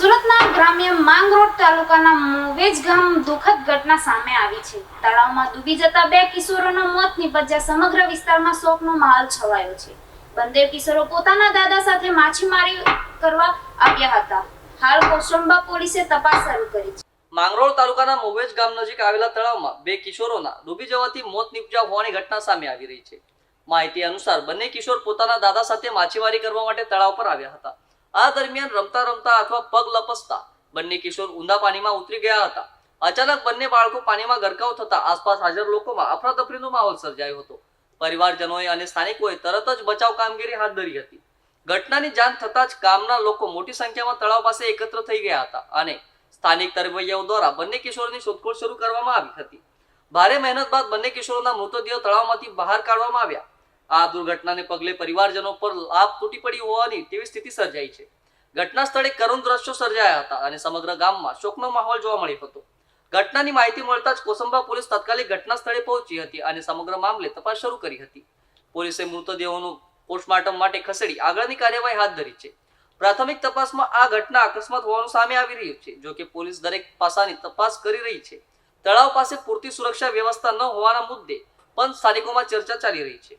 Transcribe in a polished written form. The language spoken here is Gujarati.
સુરતના ગ્રામ્ય માંગરોળ તાલુકાના મોવેજ ગામ દુઃખદ ઘટના સામે આવી છે. તળાવમાં ડૂબી જતા બે કિશોરોના મોત નિપજ્યા સમગ્ર વિસ્તારમાં શોકનો માહોલ છવાયો છે. બંને કિશોરો પોતાના દાદા સાથે માછીમારી કરવા આવ્યા હતા. હાલ કોસંબા પોલીસે તપાસ શરૂ કરી છે. માંગરોળ તાલુકાના મોવેજ ગામ નજીક આવેલા તળાવમાં બે કિશોરોના ડૂબી જવાથી મોત નિપજ્યા હોવાની ઘટના સામે આવી રહી છે. માહિતી અનુસાર બંને કિશોર પોતાના દાદા સાથે માછીમારી કરવા માટે તળાવ પર આવ્યા હતા. આ દરમિયાન રમતા રમતા અથવા પગ લપસતા બંને કિશોર ઊંડા પાણીમાં ઉતરી ગયા હતા. અચાનક બંને બાળકો પાણીમાં ગરકાવ થતા આસપાસ હાજર લોકોમાં અફરાતફરીનો માહોલ સર્જાયો હતો. પરિવારજનોએ અને સ્થાનિકોએ તરત જ બચાવ કામગીરી હાથ ધરી હતી. ઘટનાની જાણ થતાં જ ગામના લોકો મોટી સંખ્યામાં તળાવ પાસે એકત્ર થઈ ગયા હતા અને સ્થાનિક તરવૈયાઓ દ્વારા બંને કિશોરોની શોધખોળ શરૂ કરવામાં આવી હતી. ભારે મહેનત બાદ બંને કિશોરોના મૃતદેહો તળાવમાંથી બહાર કાઢવામાં આવ્યા. આ દુર્ઘટનાને પગલે પરિવારજનો પર લાભ તૂટી પડી હોવાની તેવી સ્થિતિ સર્જાઈ છે. ઘટના સ્થળે કરુણ દ્રશ્યો સર્જાયા હતા અને સમગ્ર ગામમાં શોકનો માહોલ જોવા મળ્યો હતો. ઘટનાની માહિતી મળતા જ કોસંબા પોલીસ તાત્કાલિક ઘટના સ્થળે પહોંચી હતી અને સમગ્ર મામલે તપાસ શરૂ કરી હતી. પોલીસે મૃતદેહોનું પોસ્ટમોર્ટમ માટે ખસેડી આગળની કાર્યવાહી હાથ ધરી છે. પ્રાથમિક તપાસમાં આ ઘટના અકસ્માત હોવાનું સામે આવી રહ્યું છે. જો કે પોલીસ દરેક પાસાની તપાસ કરી રહી છે. તળાવ પાસે પૂરતી સુરક્ષા વ્યવસ્થા ન હોવાના મુદ્દે પણ સ્થાનિકોમાં ચર્ચા ચાલી રહી છે.